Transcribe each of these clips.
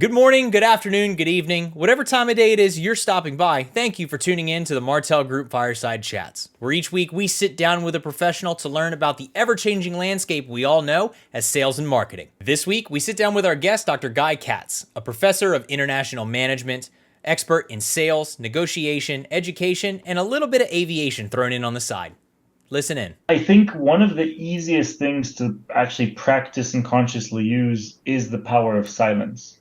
Good morning, good afternoon, good evening, whatever time of day it is you're stopping by. Thank you for tuning in to the Martell Group Fireside Chats, where each week we sit down with a professional to learn about the ever-changing landscape we all know as sales and marketing. This week, we sit down with our guest, Dr. Katz, a professor of international management, expert in sales, negotiation, education, and a little bit of aviation thrown in on the side. Listen in. I think one of the easiest things to actually practice and consciously use is the power of silence.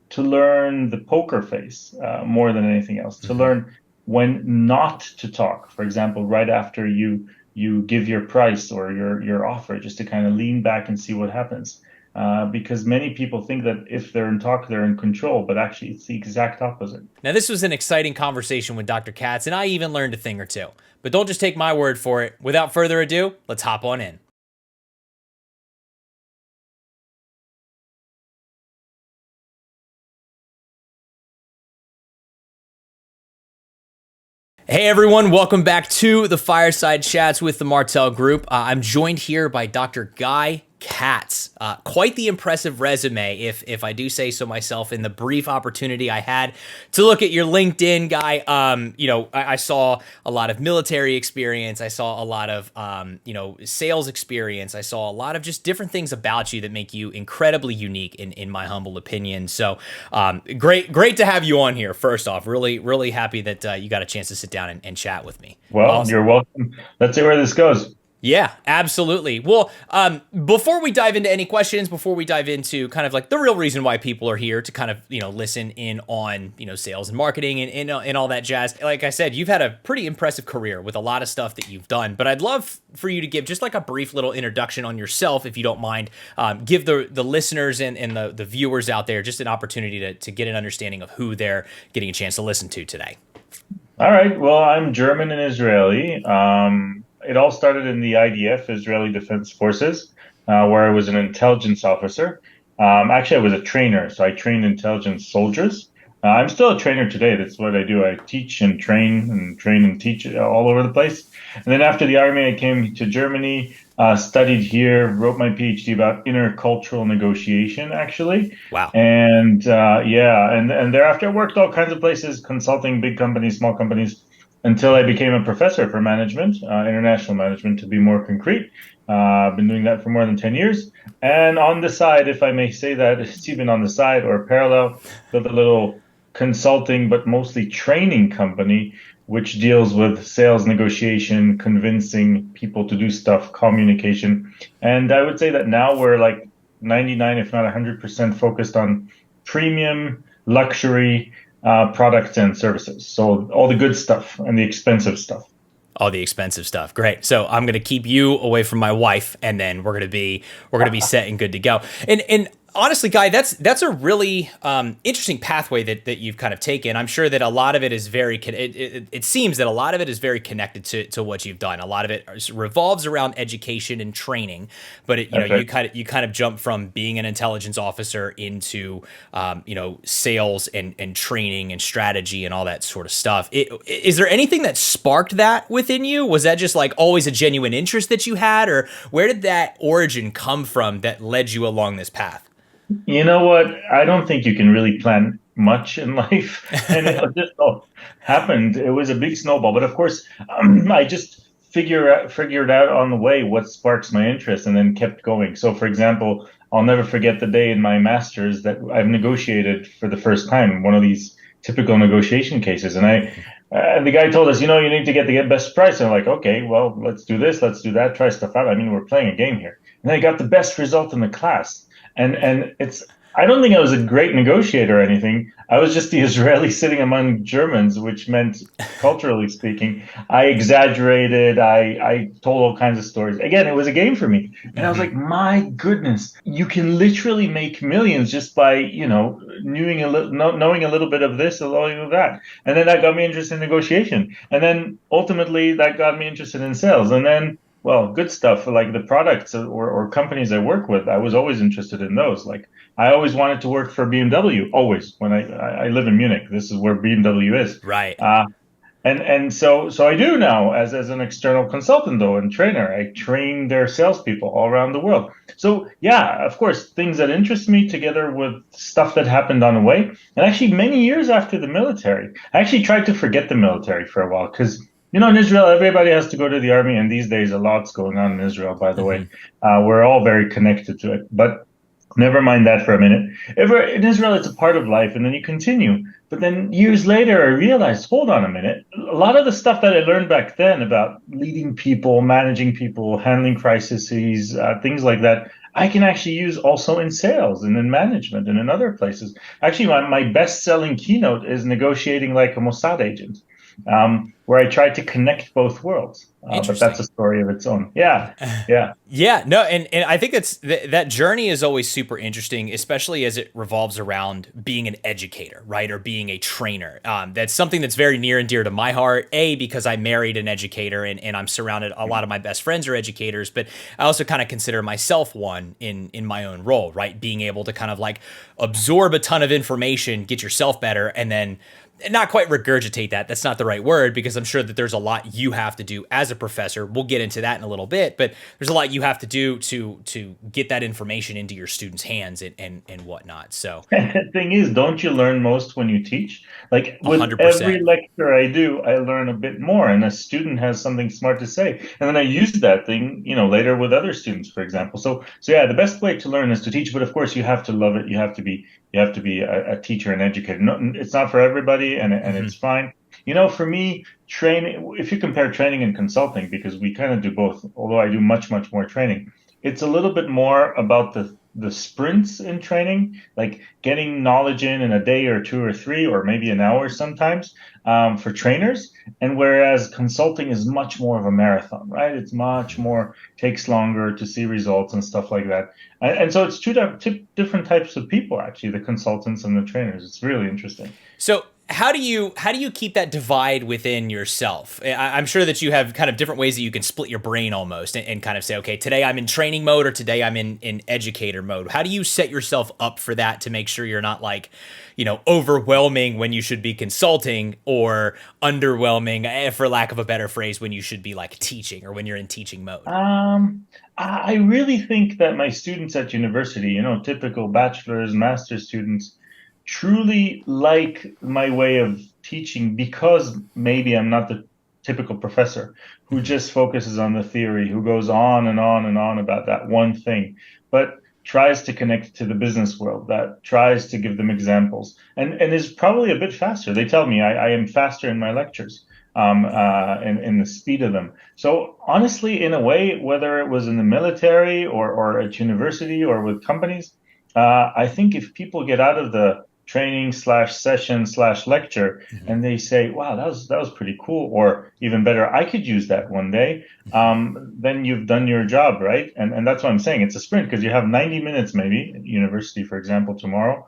To learn the poker face more than anything else, to learn when not to talk. For example, right after you give your price or your offer, just to kind of lean back and see what happens. Because many people think that if they're in talk, they're in control, but actually it's the exact opposite. Now, this was an exciting conversation with Dr. Katz, and I even learned a thing or two. But don't just take my word for it. Without further ado, let's hop on in. Hey everyone, welcome back to the Fireside Chats with the Martell Group. I'm joined here by Dr. Guy Katz. Quite the impressive resume, if I do say so myself, in the brief opportunity I had to look at your LinkedIn, Guy. I saw a lot of military experience. I saw a lot of, sales experience. I saw a lot of just different things about you that make you incredibly unique in my humble opinion. So great to have you on here, first off. Really, really happy that you got a chance to sit down and chat with me. Well, Awesome. You're welcome. Let's see where this goes. Yeah, absolutely. Well, before we dive into any questions, before we dive into kind of like the real reason why people are here to kind of, listen in on, sales and marketing and all that jazz. Like I said, you've had a pretty impressive career with a lot of stuff that you've done, but I'd love for you to give just like a brief little introduction on yourself, if you don't mind. Give the listeners and the viewers out there just an opportunity to get an understanding of who they're getting a chance to listen to today. All right. Well, I'm German and Israeli. It all started in the IDF, Israeli Defense Forces, where I was an intelligence officer. Actually, I was a trainer, so I trained intelligence soldiers. I'm still a trainer today. That's what I do. I teach and train and teach all over the place. And then after the army, I came to Germany, studied here, wrote my PhD about intercultural negotiation, actually. Wow. And and thereafter I worked all kinds of places, consulting big companies, small companies, until I became a professor for management, international management to be more concrete. I've been doing that for more than 10 years. And on the side, if I may say that, it's even on the side or parallel, built a little consulting, but mostly training company, which deals with sales negotiation, convincing people to do stuff, communication. And I would say that now we're like 99, if not 100% focused on premium luxury products and services. So all the good stuff and the expensive stuff. All the expensive stuff. Great. So I'm going to keep you away from my wife, and then we're going to be set and good to go. And honestly, Guy, that's a really interesting pathway that you've kind of taken. I'm sure that a lot of it is it seems that a lot of it is very connected to what you've done. A lot of it revolves around education and training, but you kind of jump from being an intelligence officer into sales and training and strategy and all that sort of stuff. Is there anything that sparked that within you? Was that just like always a genuine interest that you had, or where did that origin come from that led you along this path? You know what? I don't think you can really plan much in life, and it just all happened. It was a big snowball, but of course, I just figured out on the way what sparks my interest, and then kept going. So, for example, I'll never forget the day in my master's that I've negotiated for the first time one of these typical negotiation cases, and the guy told us, you need to get the best price. And I'm like, okay, well, let's do this, let's do that, try stuff out. I mean, we're playing a game here, and I got the best result in the class. And I don't think I was a great negotiator or anything. I was just the Israeli sitting among Germans, which meant, culturally speaking, I exaggerated. I told all kinds of stories. Again, it was a game for me. And I was like, my goodness, you can literally make millions just by, knowing a little bit of this, a little bit of that. And then that got me interested in negotiation. And then ultimately that got me interested in sales. And then, well, good stuff like the products or companies I work with. I was always interested in those. Like I always wanted to work for BMW. Always. When I live in Munich, this is where BMW is. Right. And so I do now as an external consultant though and trainer. I train their salespeople all around the world. So yeah, of course, things that interest me together with stuff that happened on the way. And actually, many years after the military, I actually tried to forget the military for a while because in Israel, everybody has to go to the army, and these days, a lot's going on in Israel. By the way, Hmm. we're all very connected to it, but. Never mind that for a minute. In Israel, it's a part of life, and then you continue. But then years later, I realized, hold on a minute. A lot of the stuff that I learned back then about leading people, managing people, handling crises, things like that, I can actually use also in sales and in management and in other places. Actually, my best-selling keynote is negotiating like a Mossad agent, where I tried to connect both worlds. But that's Interesting. a story of its own. Yeah, yeah. Yeah, no, and I think that journey is always super interesting, especially as it revolves around being an educator, right, or being a trainer. That's something that's very near and dear to my heart. Because I married an educator, and I'm surrounded. A lot of my best friends are educators, but I also kind of consider myself one in my own role, right? Being able to kind of like absorb a ton of information, get yourself better, and then not quite regurgitate that. That's not the right word because I'm sure that there's a lot you have to do as a professor. We'll get into that in a little bit, but there's a lot you have to do to get that information into your students' hands and whatnot. So The thing is, don't you learn most when you teach? Like with every 100%. lecture I do, I learn a bit more, and a student has something smart to say, and then I use that thing, later with other students, for example. So yeah, the best way to learn is to teach, but of course you have to love it. You have to be a teacher and educator. No, it's not for everybody, and Hmm. it's fine. For me, training, if you compare training and consulting, because we kind of do both, although I do much, much more training, it's a little bit more about the sprints in training, like getting knowledge in a day or two or three, or maybe an hour sometimes, for trainers. And whereas consulting is much more of a marathon, right? It's much more, takes longer to see results and stuff like that. And so it's two different types of people, actually, the consultants and the trainers. It's really interesting. So how do you keep that divide within yourself? I'm sure that you have kind of different ways that you can split your brain almost and kind of say, okay, today I'm in training mode or today I'm in educator mode. How do you set yourself up for that to make sure you're not like, overwhelming when you should be consulting or underwhelming, for lack of a better phrase, when you should be like teaching or when you're in teaching mode? I really think that my students at university, typical bachelor's, master's students, truly like my way of teaching because maybe I'm not the typical professor who Hmm. just focuses on the theory, who goes on and on and on about that one thing, but tries to connect to the business world, that tries to give them examples, and is probably a bit faster. They tell me I am faster in my lectures, in the speed of them. So honestly, in a way, whether it was in the military or at university or with companies, I think if people get out of the training slash session slash lecture Hmm. and they say, "Wow, that was pretty cool," or even better, "I could use that one day," then you've done your job, right? And that's what I'm saying. It's a sprint because you have 90 minutes maybe at university, for example, tomorrow,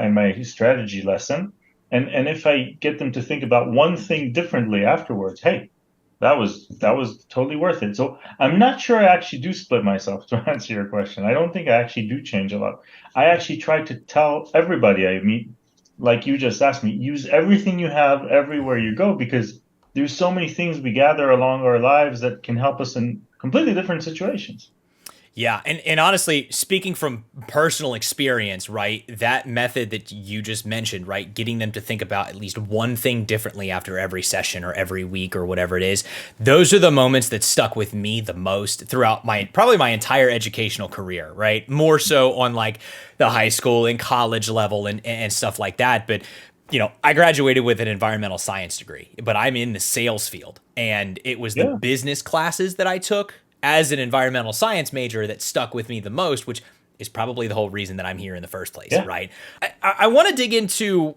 in my strategy lesson. And if I get them to think about one thing differently afterwards, hey, that was totally worth it. So I'm not sure I actually do split myself to answer your question. I don't think I actually do change a lot. I actually try to tell everybody I meet, like you just asked me, use everything you have everywhere you go because there's so many things we gather along our lives that can help us in completely different situations. Yeah, and honestly, speaking from personal experience, right, that method that you just mentioned, right, getting them to think about at least one thing differently after every session or every week or whatever it is, those are the moments that stuck with me the most throughout my probably my entire educational career, right? More so on like the high school and college level and stuff like that, but I graduated with an environmental science degree, but I'm in the sales field. And it was the Yeah. business classes that I took as an environmental science major that stuck with me the most, which is probably the whole reason that I'm here in the first place, Yeah. right? I want to dig into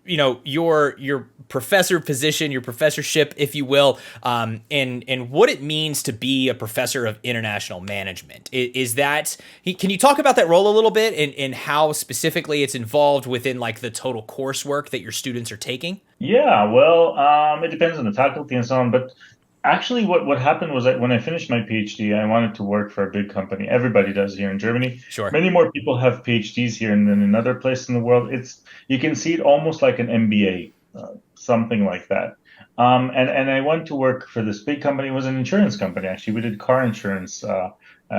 your professor position, your professorship, if you will, and what it means to be a professor of international management. Is that can you talk about that role a little bit and how specifically it's involved within like the total coursework that your students are taking? Yeah, well, it depends on the faculty and so on, but actually what happened was that when I finished my PhD, I wanted to work for a big company. Everybody does here in Germany. Sure. Many more people have PhDs here than in another place in the world. You can see it almost like an MBA. something like that. And I went to work for this big company. It was an insurance company, actually. We did car insurance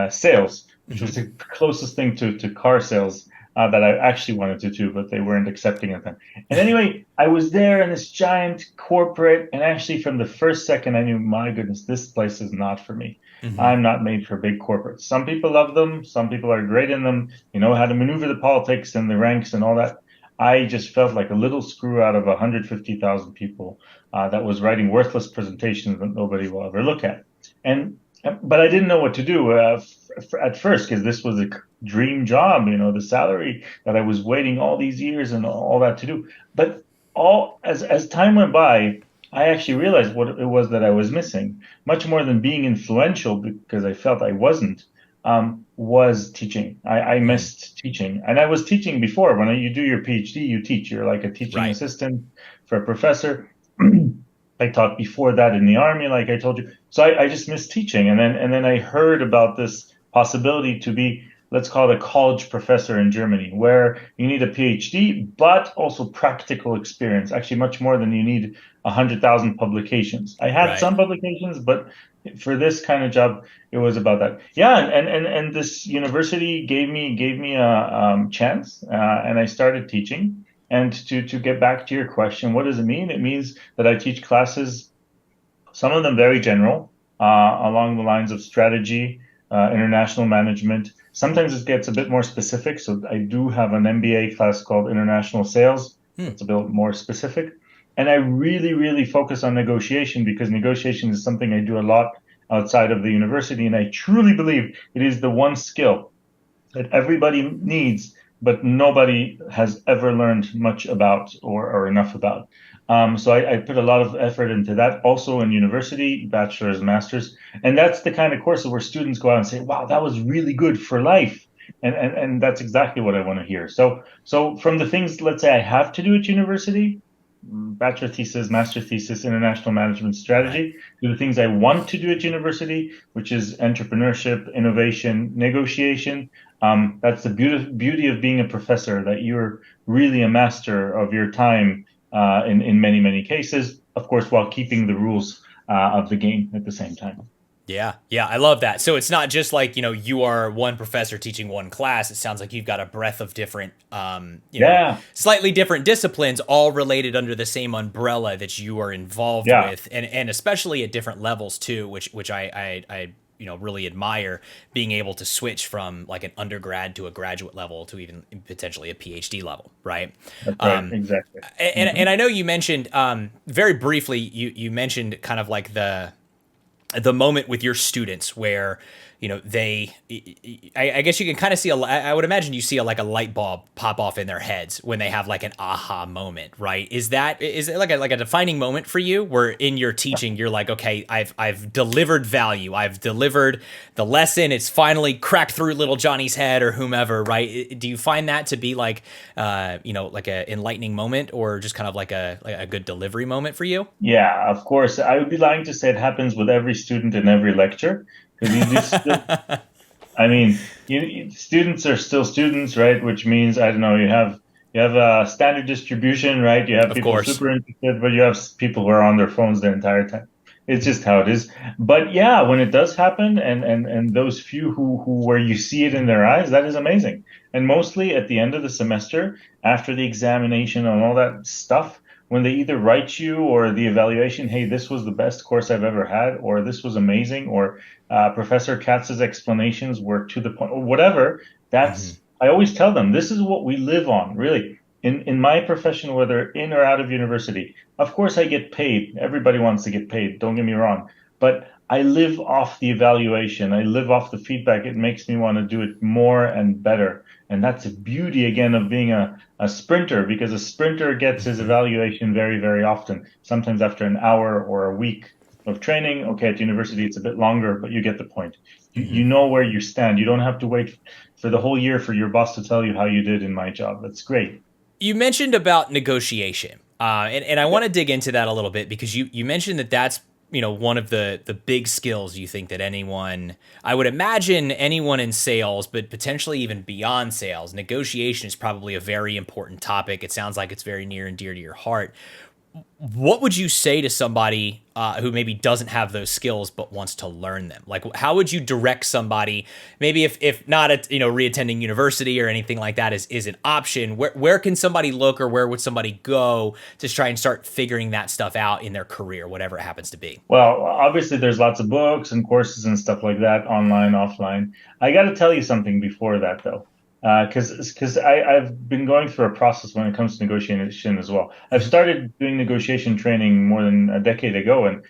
sales, which Hmm. was the closest thing to car sales that I actually wanted to do, but they weren't accepting it then. And anyway, I was there in this giant corporate, and actually from the first second, I knew, my goodness, this place is not for me. Hmm. I'm not made for big corporates. Some people love them. Some people are great in them. You know how to maneuver the politics and the ranks and all that. I just felt like a little screw out of 150,000 people that was writing worthless presentations that nobody will ever look at. And but I didn't know what to do at first because this was a dream job, you know, the salary that I was waiting all these years and all that to do. But all as time went by, I actually realized what it was that I was missing, much more than being influential because I felt I wasn't. Was teaching. I Hmm. missed teaching, and I was teaching before. When you do your PhD, you teach. You're like a teaching Right. assistant for a professor. I taught before that in the army, like I told you. So I just missed teaching, and then I heard about this possibility to be, let's call it a college professor in Germany, where you need a PhD, but also practical experience. Actually, much more than you need 100,000 publications. I had Right. some publications, but for this kind of job, it was about that. Yeah, and this university gave me a chance, and I started teaching. And to get back to your question, what does it mean? It means that I teach classes, some of them very general, along the lines of strategy, international management. Sometimes it gets a bit more specific. So I do have an MBA class called International Sales. Hmm. That's a bit more specific. And I really, really focus on negotiation because negotiation is something I do a lot outside of the university. And I truly believe it is the one skill that everybody needs, but nobody has ever learned much about or enough about. So I put a lot of effort into that also in university, bachelor's, master's. And that's the kind of courses where students go out and say, wow, that was really good for life. And that's exactly what I want to hear. So from the things, let's say I have to do at university, bachelor thesis, master thesis, international management Right. strategy, to the things I want to do at university, which is entrepreneurship, innovation, negotiation. That's the beauty of being a professor, that you're really a master of your time in many, many cases, of course, while keeping the rules of the game at the same time. Yeah, yeah, I love that. So it's not just like, you are one professor teaching one class. It sounds like you've got a breadth of different, Yeah, slightly different disciplines, all related under the same umbrella that you are involved yeah, with, and especially at different levels too, which I really admire, being able to switch from like an undergrad to a graduate level to even potentially a PhD level, right? that's right, exactly. And I know you mentioned very briefly, you mentioned kind of like the moment with your students where they I guess you can kind of see I would imagine you see like a light bulb pop off in their heads when they have like an aha moment, right? Is it like a defining moment for you where in your teaching you're like, okay, I've delivered value, I've delivered the lesson, it's finally cracked through little Johnny's head or whomever, right? Do you find that to be like like a enlightening moment, or just kind of like a good delivery moment for you? Yeah, of course. I would be lying to say it happens with every student in every lecture because you just still, I mean, students are still students, right? Which means, I don't know, you have a standard distribution, right? You have Of people course. super interested, but you have people who are on their phones the entire time. It's just how it is. But yeah, when it does happen, and those few who where you see it in their eyes, that is amazing. And mostly at the end of the semester, after the examination and all that stuff, when they either write you or the evaluation, hey, this was the best course I've ever had, or this was amazing, or Professor Katz's explanations were to the point, or whatever. Hmm. I always tell them this is what we live on, really. In my profession, whether in or out of university, of course I get paid. Everybody wants to get paid. Don't get me wrong, but I live off the evaluation. I live off the feedback. It makes me want to do it more and better. And that's the beauty again of being a sprinter, because a sprinter gets his Hmm. evaluation very, very often, sometimes after an hour or a week of training. Okay, at university, it's a bit longer, but you get the point. You Hmm. know where you stand. You don't have to wait for the whole year for your boss to tell you how you did in my job. That's great. You mentioned about negotiation, and I want to dig into that a little bit because you mentioned that that's one of the big skills you think that anyone, I would imagine anyone in sales, but potentially even beyond sales, negotiation is probably a very important topic. It sounds like it's very near and dear to your heart. What would you say to somebody who maybe doesn't have those skills but wants to learn them? Like, how would you direct somebody? Maybe if not, reattending university or anything like that is an option. Where can somebody look, or where would somebody go to try and start figuring that stuff out in their career, whatever it happens to be? Well, obviously, there's lots of books and courses and stuff like that, online, offline. I got to tell you something before that, though, because I've been going through a process when it comes to negotiation as well. I've Mm-hmm. started doing negotiation training more than a decade ago, and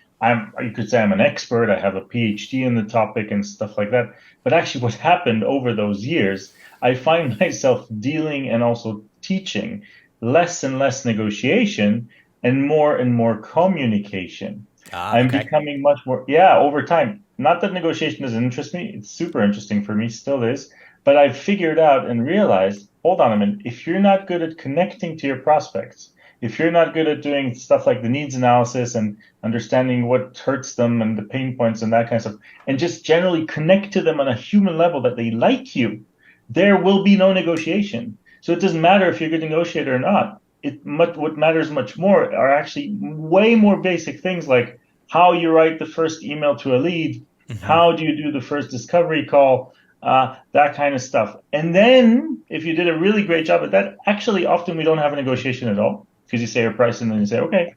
you could say I'm an expert. I have a PhD in the topic and stuff like that. But actually, what happened over those years, I find myself dealing and also teaching less and less negotiation and more communication. Ah, I'm okay. becoming much more, yeah, over time. Not that negotiation doesn't interest me, it's super interesting for me, still is. But I've figured out and realized, hold on a minute, if you're not good at connecting to your prospects, if you're not good at doing stuff like the needs analysis and understanding what hurts them and the pain points and that kind of stuff, and just generally connect to them on a human level that they like you, there will be no negotiation. So it doesn't matter if you're a good negotiator or not. What matters much more are actually way more basic things like how you write the first email to a lead, Mm-hmm. how do you do the first discovery call, that kind of stuff. And then if you did a really great job at that, actually often we don't have a negotiation at all because you say your price and then you say, okay.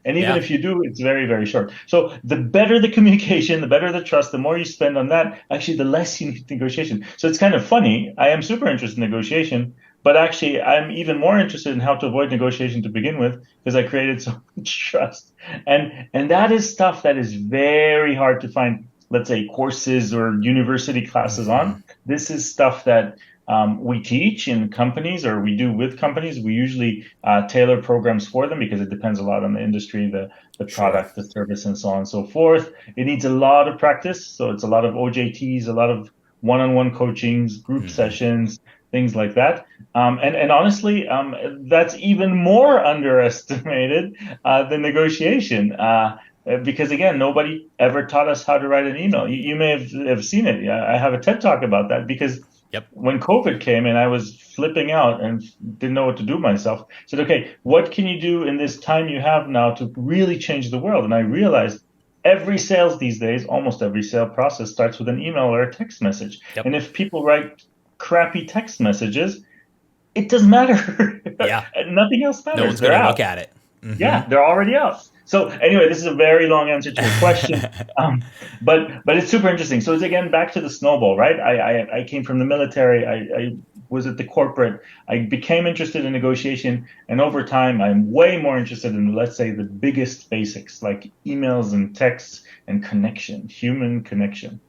And even Yeah. if you do, it's very, very short. So the better the communication, the better the trust, the more you spend on that, actually, the less you need negotiation. So it's kind of funny. I am super interested in negotiation, but actually, I'm even more interested in how to avoid negotiation to begin with because I created so much trust. And that is stuff that is very hard to find, let's say, courses or university classes Mm-hmm. on. This is stuff that we teach in companies or we do with companies. We usually tailor programs for them because it depends a lot on the industry, the Sure. product, the service, and so on and so forth. It needs a lot of practice. So it's a lot of OJTs, a lot of one-on-one coachings, group Mm-hmm. sessions, things like that. And honestly, that's even more underestimated than negotiation. Because again, nobody ever taught us how to write an email. You may have seen it. Yeah, I have a TED talk about that because Yep. when COVID came and I was flipping out and didn't know what to do myself, I said, okay, what can you do in this time you have now to really change the world? And I realized every sales these days, almost every sale process starts with an email or a text message. Yep. And if people write crappy text messages, it doesn't matter. Yeah. Nothing else No matters. one's They're gonna look out. at it. Mm-hmm. Yeah, they're already out. So anyway, this is a very long answer to your question, but it's super interesting. So it's again back to the snowball, right? I came from the military. I was at the corporate. I became interested in negotiation, and over time, I'm way more interested in, let's say, the biggest basics like emails and texts and connection, human connection.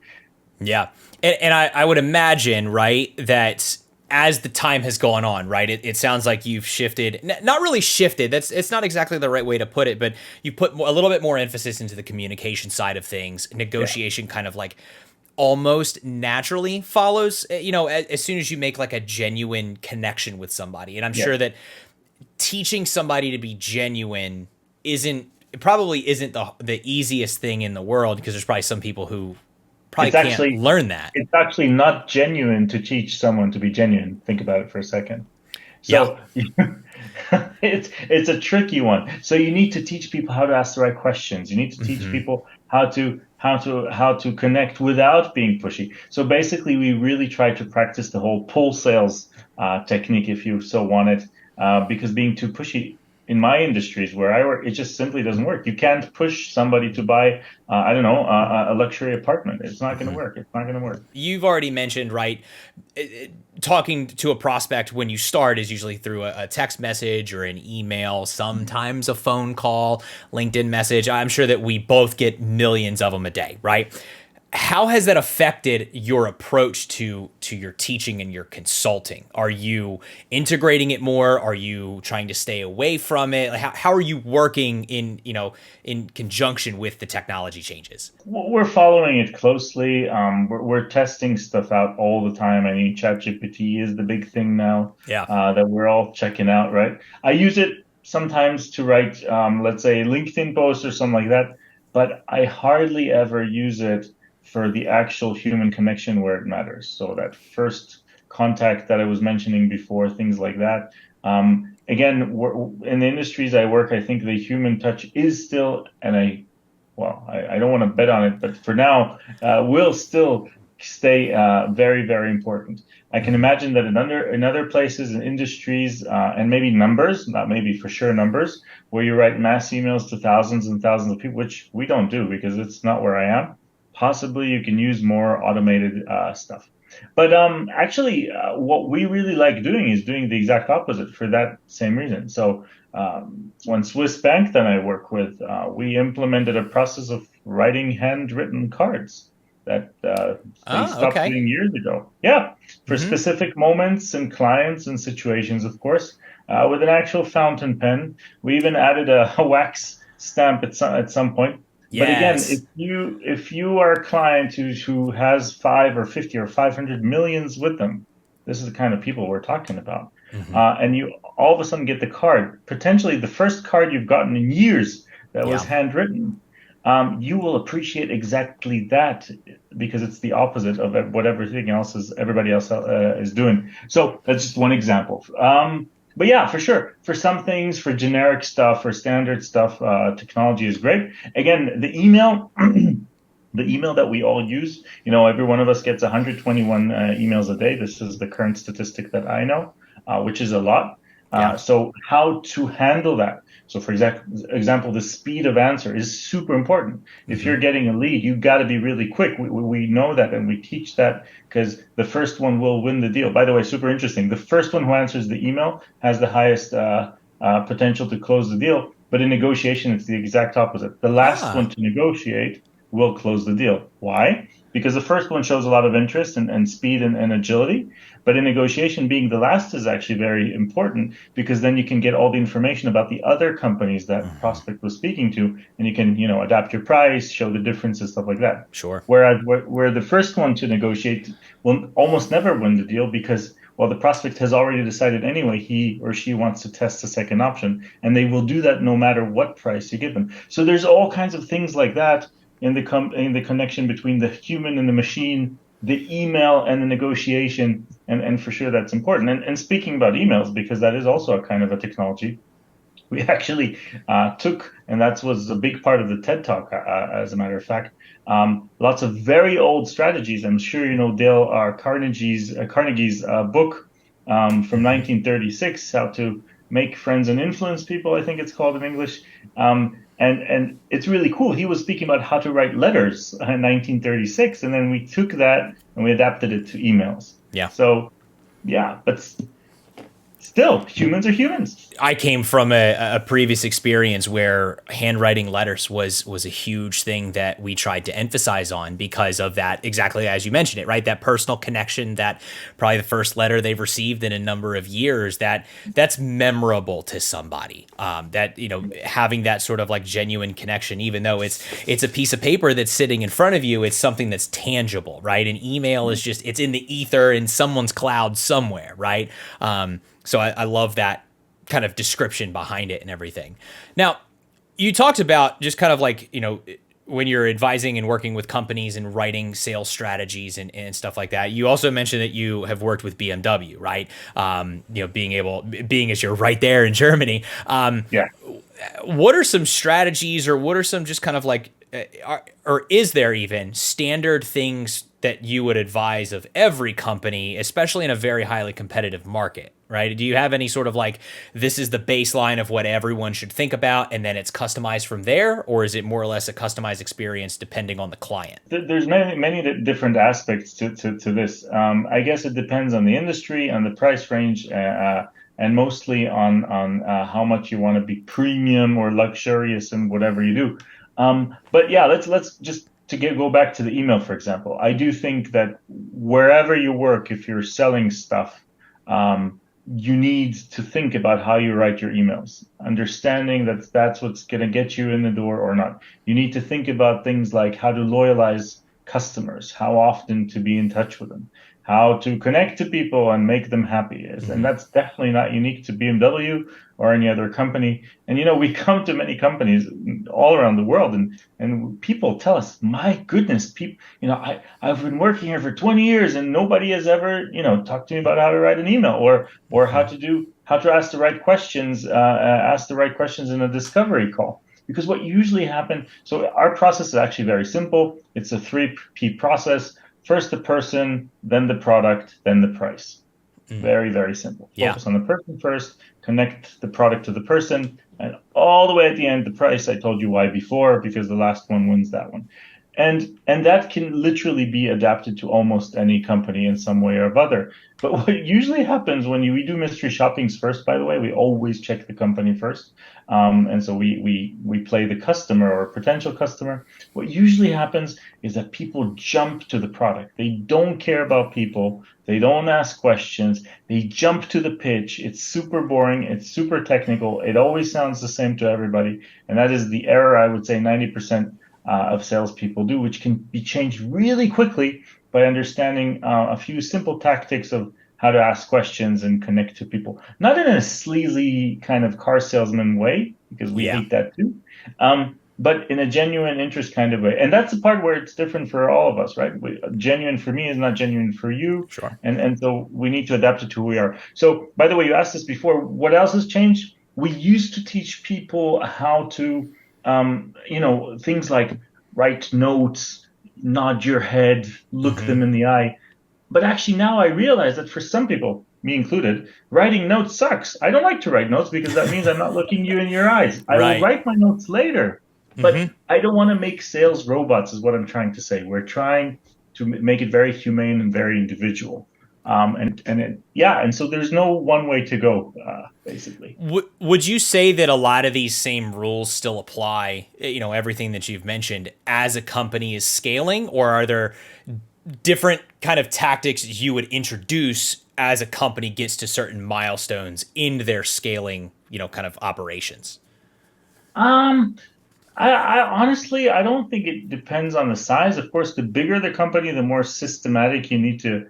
Yeah. And I would imagine, right, that as the time has gone on, right, it sounds like you've shifted, not really shifted. It's not exactly the right way to put it, but you put a little bit more emphasis into the communication side of things. Yeah, Negotiation kind of like almost naturally follows, as soon as you make like a genuine connection with somebody. And I'm yeah. sure that teaching somebody to be genuine isn't, it probably isn't the easiest thing in the world, because there's probably some people who probably It's can't actually learn that. it's actually not genuine to teach someone to be genuine. Think about it for a second. Yeah. So it's a tricky one. So you need to teach people how to ask the right questions. You need to teach Hmm. people how to connect without being pushy. So basically, we really try to practice the whole pull sales technique, if you so want it, because being too pushy in my industries where I work, it just simply doesn't work. You can't push somebody to buy, I don't know, a luxury apartment. It's not going to work. It's not going to work. You've already mentioned, right? Talking to a prospect when you start is usually through a text message or an email, sometimes a phone call, LinkedIn message. I'm sure that we both get millions of them a day, right? How has that affected your approach to your teaching and your consulting? Are you integrating it more? Are you trying to stay away from it? Like, how are you working in conjunction with the technology changes? We're following it closely. We're testing stuff out all the time. I mean, ChatGPT is the big thing now Yeah. that we're all checking out, right? I use it sometimes to write, let's say, LinkedIn posts or something like that, but I hardly ever use it for the actual human connection where it matters. So that first contact that I was mentioning before, things like that. again, in the industries I work, I think the human touch is still, and I don't want to bet on it, but for now, will still stay very, very important. I can Hmm. imagine that in other places and industries, and maybe numbers, not maybe for sure numbers, where you write mass emails to thousands and thousands of people, which we don't do because it's not where I am. Possibly you can use more automated stuff. But actually, what we really like doing is doing the exact opposite for that same reason. So one Swiss bank that I work with, we implemented a process of writing handwritten cards that they Oh, stopped okay. doing years ago. Yeah, for Hmm. specific moments and clients and situations, of course, with an actual fountain pen. We even added a wax stamp at some point. But again, Yes. if you are a client who has 5 or 50 or 500 millions with them, this is the kind of people we're talking about. Hmm. And you all of a sudden get the card, potentially the first card you've gotten in years that was Yeah. handwritten. You will appreciate exactly that because it's the opposite of what everybody else is doing. So that's just one example. But yeah, for sure, for some things, for generic stuff or standard stuff, technology is great. Again, the email. The email that we all use, every one of us gets 121 emails a day. This is the current statistic that I know, which is a lot. Yeah. So how to handle that? So for example, the speed of answer is super important. If Hmm. you're getting a lead, you got to be really quick. We know that and we teach that because the first one will win the deal. By the way, super interesting. The first one who answers the email has the highest potential to close the deal. But in negotiation, it's the exact opposite. The last Ah. one to negotiate will close the deal. Why? Because the first one shows a lot of interest and speed and agility. But in negotiation, being the last is actually very important because then you can get all the information about the other companies that Hmm. prospect was speaking to, and you can, adapt your price, show the differences, stuff like that. Sure. Whereas where the first one to negotiate will almost never win the deal because, well, the prospect has already decided anyway he or she wants to test the second option, and they will do that no matter what price you give them. So there's all kinds of things like that in the connection between the human and the machine, the email and the negotiation, and for sure that's important. And speaking about emails, because that is also a kind of a technology, we actually took, and that was a big part of the TED Talk, as a matter of fact, lots of very old strategies. I'm sure you know Dale Carnegie's book from Hmm. 1936, How to Make Friends and Influence People, I think it's called in English. And it's really cool. He was speaking about how to write letters in 1936, and then we took that and we adapted it to emails. Yeah. So yeah, but still, humans are humans. I came from a previous experience where handwriting letters was a huge thing that we tried to emphasize on because of that, exactly as you mentioned it, right? That personal connection, that probably the first letter they've received in a number of years, that's memorable to somebody. That having that sort of like genuine connection, even though it's a piece of paper that's sitting in front of you, it's something that's tangible, right? An email is just it's in the ether in someone's cloud somewhere, right? So I love that kind of description behind it and everything. Now, you talked about just kind of like, when you're advising and working with companies and writing sales strategies and stuff like that. You also mentioned that you have worked with BMW, right? Being as you're right there in Germany. Yeah. What are some strategies or what are some just kind of like, or is there even standard things that you would advise of every company, especially in a very highly competitive market, right? Do you have any sort of like, this is the baseline of what everyone should think about and then it's customized from there? Or is it more or less a customized experience depending on the client? There's many different aspects to this. I guess it depends on the industry, on the price range, and mostly on how much you want to be premium or luxurious in whatever you do. But yeah, let's just go back to the email, for example. I do think that wherever you work, if you're selling stuff, you need to think about how you write your emails, understanding that that's what's going to get you in the door or not. You need to think about things like how to loyalize customers, how often to be in touch with them. how to connect to people and make them happy. And that's definitely not unique to BMW or any other company. And we come to many companies all around the world, and people tell us, my goodness, people, I've been working here for 20 years and nobody has ever, talked to me about how to write an email or how to ask the right questions, in a discovery call. Because what usually happens, so our process is actually very simple. It's a 3P process. First the person, then the product, then the price. Very, very simple. Focus on the person first, connect the product to the person, and all the way at the end, the price. I told you why before, because the last one wins that one. And that can literally be adapted to almost any company in some way or other. But what usually happens when we do mystery shoppings first, by the way, we always check the company first. And so we play the customer or potential customer. What usually happens is that people jump to the product. They don't care about people. They don't ask questions. They jump to the pitch. It's super boring. It's super technical. It always sounds the same to everybody. And that is the error, I would say 90% of salespeople do, which can be changed really quickly by understanding a few simple tactics of how to ask questions and connect to people. Not in a sleazy kind of car salesman way, because we hate that too, but in a genuine interest kind of way. And that's the part where it's different for all of us, right? Genuine for me is not genuine for you. Sure. And so we need to adapt it to who we are. So, by the way, you asked this before, what else has changed? We used to teach people how to things like write notes, nod your head, look them in the eye. But actually now I realize that for some people, me included, writing notes sucks. I don't like to write notes because that means I'm not looking you in your eyes. I will write my notes later, but I don't want to make sales robots is what I'm trying to say. We're trying to make it very humane and very individual. And so there's no one way to go, basically. Would you say that a lot of these same rules still apply, everything that you've mentioned, as a company is scaling, or are there different kind of tactics you would introduce as a company gets to certain milestones in their scaling, kind of operations? I honestly, I don't think it depends on the size. Of course, the bigger the company, the more systematic you need to,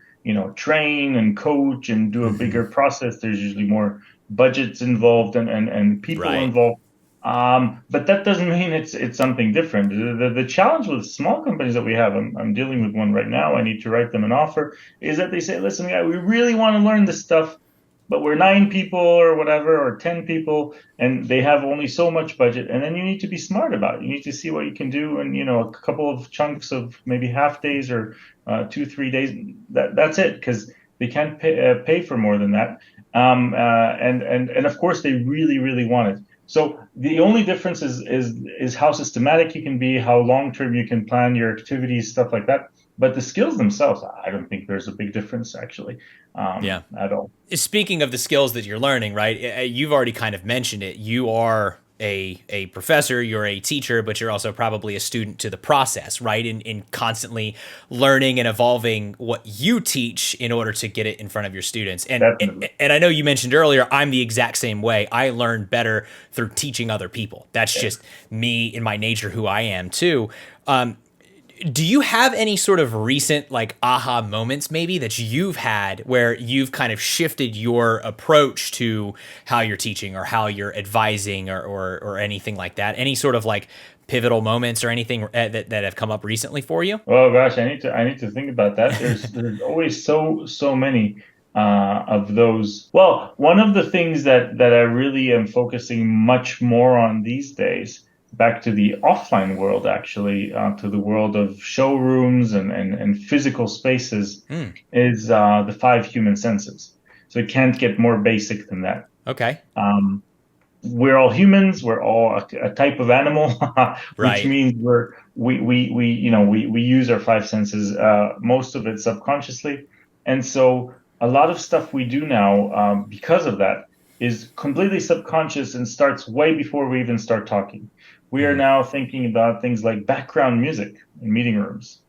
train and coach and do a bigger process. There's usually more budgets involved and people involved. But that doesn't mean it's something different. The challenge with small companies that we have, I'm dealing with one right now, I need to write them an offer, is that they say, listen, we really want to learn this stuff, but we're 9 people or whatever, or 10 people, and they have only so much budget. And then you need to be smart about it. You need to see what you can do, and a couple of chunks of maybe half days or 2-3 days. That's it, because they can't pay for more than that. And of course they really, really want it. So the only difference is how systematic you can be, how long-term you can plan your activities, stuff like that. But the skills themselves, I don't think there's a big difference, actually, at all. Speaking of the skills that you're learning, right, you've already kind of mentioned it. You are a professor, you're a teacher, but you're also probably a student to the process, right? In constantly learning and evolving what you teach in order to get it in front of your students. And I know you mentioned earlier, I'm the exact same way. I learn better through teaching other people. That's just me in my nature, who I am too. Do you have any sort of recent aha moments maybe that you've had where you've kind of shifted your approach to how you're teaching or how you're advising or anything like that? Any sort of pivotal moments or anything that have come up recently for you? Oh gosh, I need to think about that. There's always so many of those. Well, one of the things that I really am focusing much more on these days, back to the offline world, actually, to the world of showrooms and physical spaces, is the 5 human senses. So it can't get more basic than that. Okay. We're all humans. We're all a type of animal, which means we use our 5 senses, most of it subconsciously. And so a lot of stuff we do now, because of that, is completely subconscious and starts way before we even start talking. We are now thinking about things like background music in meeting rooms,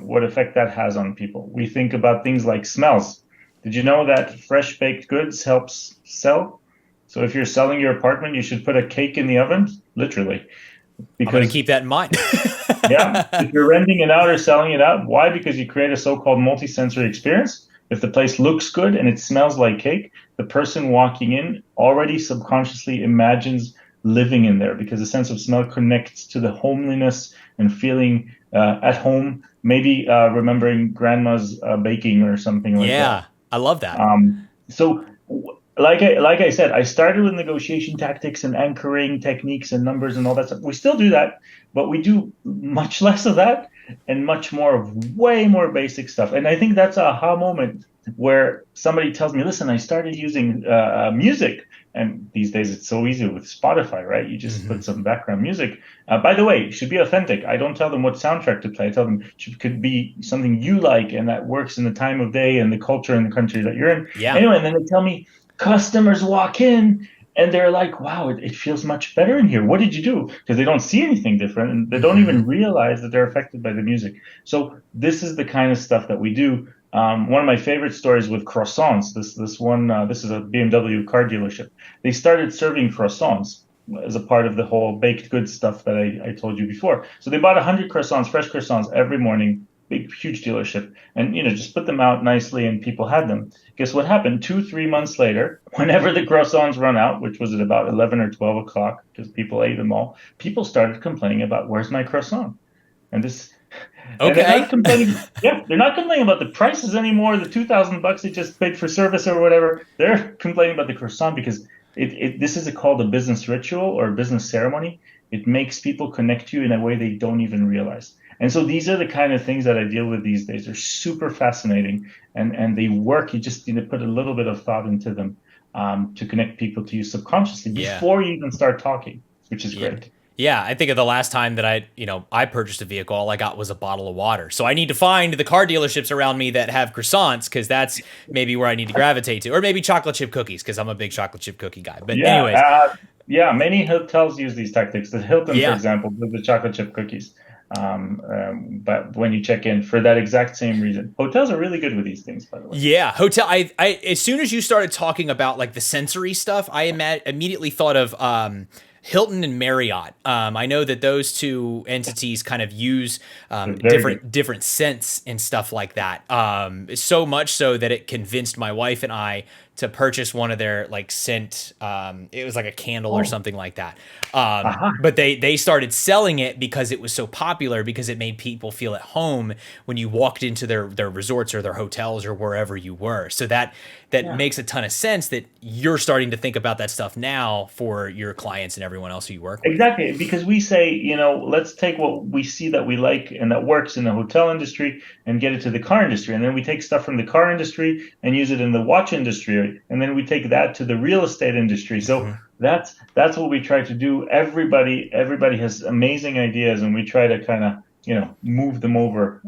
what effect that has on people. We think about things like smells. Did you know that fresh baked goods helps sell? So if you're selling your apartment, you should put a cake in the oven, literally. I'm going to because keep that in mind. yeah, if you're renting it out or selling it out, why? Because you create a so-called multi-sensory experience. If the place looks good and it smells like cake, the person walking in already subconsciously imagines living in there because the sense of smell connects to the homeliness and feeling at home, maybe remembering grandma's baking or something like that. Yeah, I love that. So, like I said, I started with negotiation tactics and anchoring techniques and numbers and all that stuff. We still do that, but we do much less of that and much more of way more basic stuff. And I think that's a aha moment where somebody tells me, "Listen, I started using music." And these days it's so easy with Spotify, right? You just Hmm. put some background music. By the way, it should be authentic. I don't tell them what soundtrack to play. I tell them it could be something you like and that works in the time of day and the culture and the country that you're in. Yeah. Anyway, and then they tell me customers walk in and they're like, wow, it feels much better in here. What did you do? Because they don't see anything different and they don't Hmm. even realize that they're affected by the music. So this is the kind of stuff that we do. One of my favorite stories with croissants. This is a BMW car dealership. They started serving croissants as a part of the whole baked goods stuff that I told you before. So they bought 100 croissants, fresh croissants every morning. Big, huge dealership, and just put them out nicely, and people had them. Guess what happened? 2, 3 months later, whenever the croissants run out, which was at about 11 or 12 o'clock, because people ate them all, people started complaining about where's my croissant, and this, and they're not Okay. complaining. Yeah, they're not complaining about the prices anymore. The $2,000 they just paid for service or whatever. They're complaining about the croissant because this is called a business ritual or a business ceremony. It makes people connect to you in a way they don't even realize. And so these are the kind of things that I deal with these days. They're super fascinating and they work. You just need to put a little bit of thought into them to connect people to you subconsciously Yeah. before you even start talking, which is Yeah. great. Yeah, I think of the last time that I purchased a vehicle, all I got was a bottle of water. So I need to find the car dealerships around me that have croissants because that's maybe where I need to gravitate to, or maybe chocolate chip cookies because I'm a big chocolate chip cookie guy. But Yeah, anyways, yeah. Many hotels use these tactics. The Hilton, for yeah, example, does the chocolate chip cookies. But when you check in for that exact same reason, hotels are really good with these things, by the way. yeah, hotel. I as soon as you started talking about like the sensory stuff, I immediately thought of Hilton and Marriott. I know that those two entities kind of use They're very good. different scents and stuff like that. So much so that it convinced my wife and I to purchase one of their like scent. It was like a candle or Oh, something like that. aha. But they started selling it because it was so popular because it made people feel at home when you walked into their resorts or their hotels or wherever you were. So that Yeah. makes a ton of sense that you're starting to think about that stuff now for your clients and everyone else who you work with. Exactly, because we say, let's take what we see that we like and that works in the hotel industry and get it to the car industry. And then we take stuff from the car industry and use it in the watch industry. And then we take that to the real estate industry. So Mhm. that's what we try to do. Everybody has amazing ideas and we try to kind of, move them over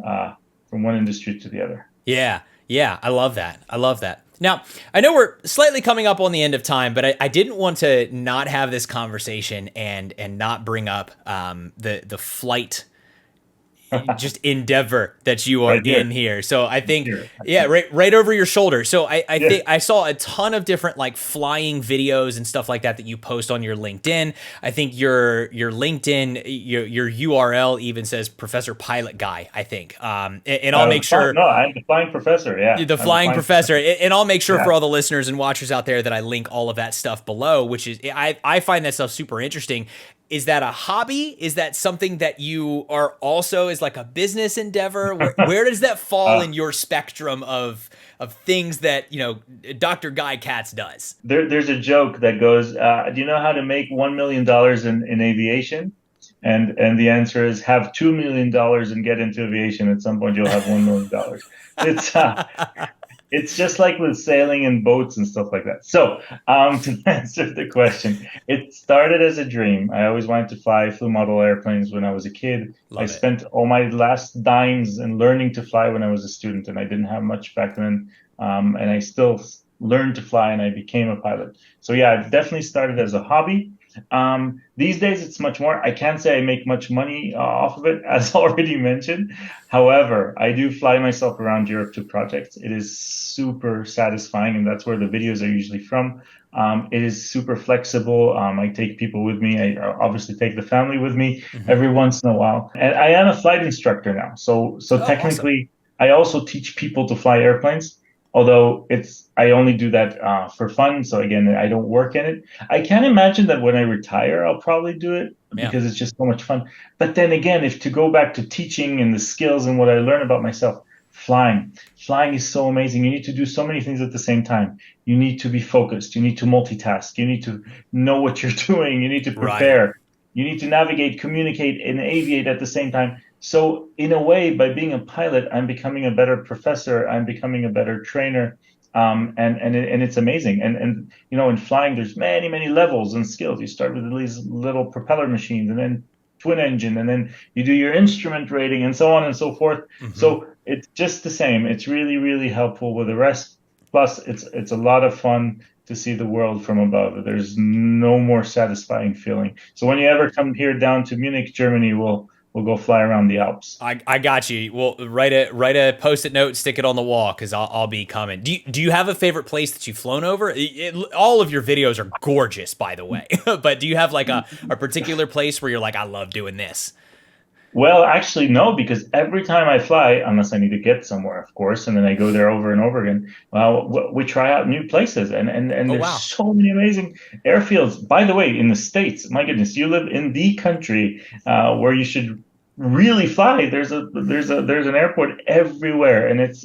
from one industry to the other. Yeah, yeah, I love that. I love that. Now, I know we're slightly coming up on the end of time, but I didn't want to not have this conversation and not bring up the flight just endeavor that you are Right here, in here. So I right think, here. yeah, right over your shoulder. So I Yeah. think I saw a ton of different like flying videos and stuff like that you post on your LinkedIn. I think your LinkedIn, your URL even says Professor Pilot Guy, I think. And I'll make sure No, I'm the flying professor. Yeah, the I'm the flying flying professor, professor. and I'll make sure Yeah. for all the listeners and watchers out there that I link all of that stuff below, which is I find that stuff super interesting. Is that a hobby? Is that something that you are also is like a business endeavor? Where does that fall Uh, in your spectrum of things that Dr. Guy Katz does? there's a joke that goes, "Do you know how to make $1 million in aviation?" And the answer is have $2 million and get into aviation. At some point, you'll have $1 million. It's uh, it's just like with sailing and boats and stuff like that. So, to answer the question, it started as a dream. I always wanted to fly. I flew model airplanes when I was a kid. I Love it. spent all my last dimes in learning to fly when I was a student, and I didn't have much back then. And I still learned to fly, and I became a pilot. So yeah, I've definitely started as a hobby. These days, it's much more. I can't say I make much money off of it, as already mentioned. However, I do fly myself around Europe to projects. It is super satisfying, and that's where the videos are usually from. It is super flexible. I take people with me. I obviously take the family with me Hmm. every once in a while. And I am a flight instructor now. So Oh, awesome. technically, I also teach people to fly airplanes, although I only do that for fun. So again, I don't work in it. I can imagine that when I retire, I'll probably do it Yeah. because it's just so much fun. But then again, if to go back to teaching and the skills and what I learn about myself, flying is so amazing. You need to do so many things at the same time. You need to be focused. You need to multitask. You need to know what you're doing. You need to Right. prepare. You need to navigate, communicate, and aviate at the same time. So in a way, by being a pilot, I'm becoming a better professor. I'm becoming a better trainer. And it's amazing. And in flying, there's many levels and skills. You start with these little propeller machines, and then twin engine, and then you do your instrument rating, and so on and so forth. Hmm. So it's just the same. It's really helpful with the rest. Plus, it's a lot of fun to see the world from above. There's no more satisfying feeling. So when you ever come here down to Munich, Germany, we'll go fly around the Alps. I got you. Well, write a post-it note, stick it on the wall because I'll be coming. Do you have a favorite place that you've flown over? All of your videos are gorgeous, by the way. But do you have like a particular place where you're like, I love doing this? Well, actually, no, because every time I fly, unless I need to get somewhere, of course, and then I go there over and over again, well, we try out new places, and Oh there's wow. so many amazing airfields. By the way, in the States, my goodness, you live in the country where you should really fly. There's an airport everywhere, and it's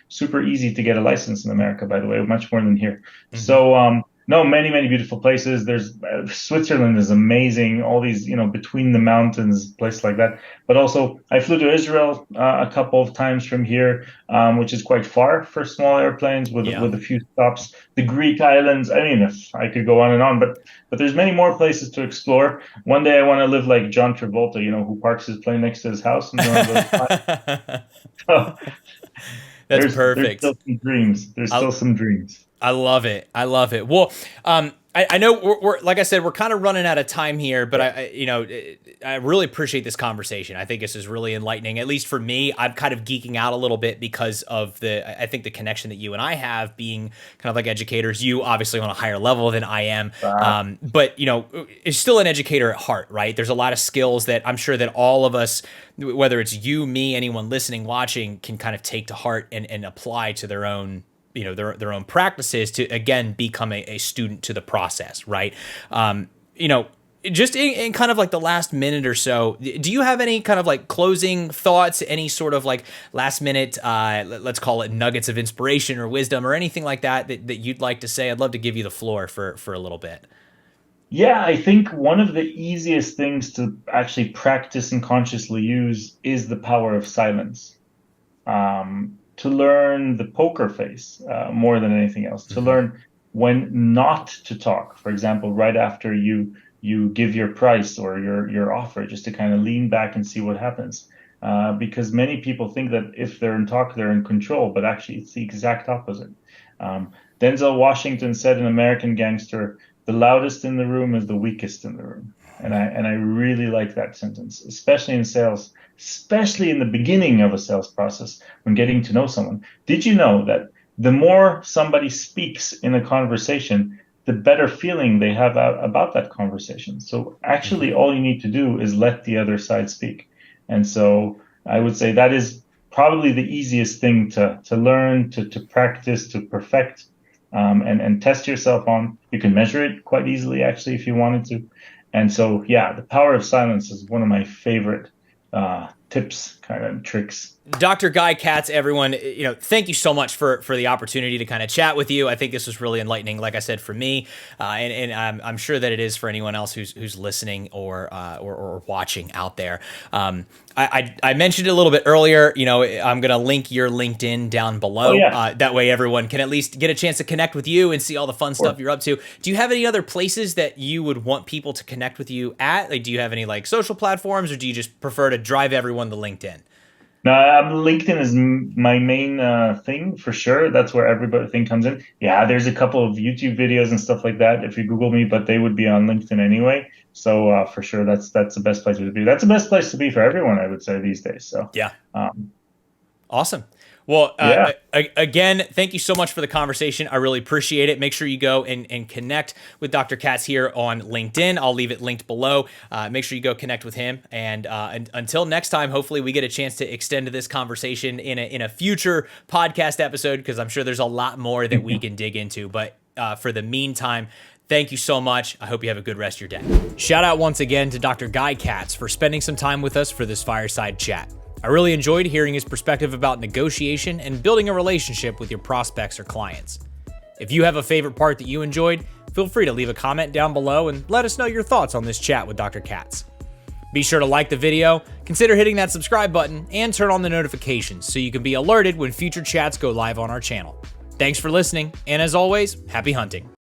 super easy to get a license in America, by the way, much more than here. Hmm. So no, many beautiful places. There's Switzerland is amazing. All these, between the mountains, place like that. But also, I flew to Israel a couple of times from here, which is quite far for small airplanes with Yeah. a few stops. The Greek islands. I mean, I could go on and on, but there's many more places to explore. One day, I want to live like John Travolta, who parks his plane next to his house and then goes fly. So That's there's perfect. still some dreams. There's I still some dreams. I love it. I love it. Well, I know we're like I said, we're kind of running out of time here, but Yeah. I really appreciate this conversation. I think this is really enlightening. At least for me, I'm kind of geeking out a little bit because of I think the connection that you and I have being kind of like educators. You obviously on a higher level than I am, Uh, but is still an educator at heart, right? There's a lot of skills that I'm sure that all of us, whether it's you, me, anyone listening, watching, can kind of take to heart and apply to their own their own practices to again become a student to the process, right? You know, just in kind of like the last minute or so, do you have any kind of like closing thoughts, any sort of like last minute, let's call it nuggets of inspiration or wisdom or anything like that you'd like to say? I'd love to give you the floor for a little bit. Yeah, I think one of the easiest things to actually practice and consciously use is the power of silence. To learn the poker face more than anything else, to Hmm. learn when not to talk. For example, right after you give your price or your offer, just to kind of lean back and see what happens. Because many people think that if they're in talk, they're in control, but actually it's the exact opposite. Um, Denzel Washington said in American Gangster, "The loudest in the room is the weakest in the room." And I really like that sentence, especially in sales, especially in the beginning of a sales process when getting to know someone. Did you know that the more somebody speaks in a conversation, the better feeling they have about that conversation? So actually, Hmm. all you need to do is let the other side speak. And so I would say that is probably the easiest thing to learn, to practice, to perfect, and test yourself on. You can measure it quite easily, actually, if you wanted to. And so, yeah, the power of silence is one of my favorite tips, kind of tricks. Dr. Guy Katz, everyone, thank you so much for the opportunity to kind of chat with you. I think this was really enlightening, like I said, for me, and I'm sure that it is for anyone else who's listening or watching out there. I mentioned it a little bit earlier. I'm going to link your LinkedIn down Oh below. yeah, That way, everyone can at least get a chance to connect with you and see all the fun or stuff you're up to. Do you have any other places that you would want people to connect with you at? Like, do you have any like social platforms, or do you just prefer to drive everyone to LinkedIn? No, LinkedIn is my main thing for sure. That's where everything comes in. Yeah, there's a couple of YouTube videos and stuff like that if you Google me, but they would be on LinkedIn anyway. So for sure, that's the best place to be. That's the best place to be for everyone, I would say, these days. So Yeah. um, Awesome. Well, yeah, again, thank you so much for the conversation. I really appreciate it. Make sure you go and connect with Dr. Katz here on LinkedIn. I'll leave it linked below. Make sure you go connect with him. And until next time, hopefully we get a chance to extend this conversation in a future podcast episode, because I'm sure there's a lot more that we can dig into. But for the meantime, thank you so much. I hope you have a good rest of your day. Shout out once again to Dr. Guy Katz for spending some time with us for this fireside chat. I really enjoyed hearing his perspective about negotiation and building a relationship with your prospects or clients. If you have a favorite part that you enjoyed, feel free to leave a comment down below and let us know your thoughts on this chat with Dr. Katz. Be sure to like the video, consider hitting that subscribe button, and turn on the notifications so you can be alerted when future chats go live on our channel. Thanks for listening, and as always, happy hunting.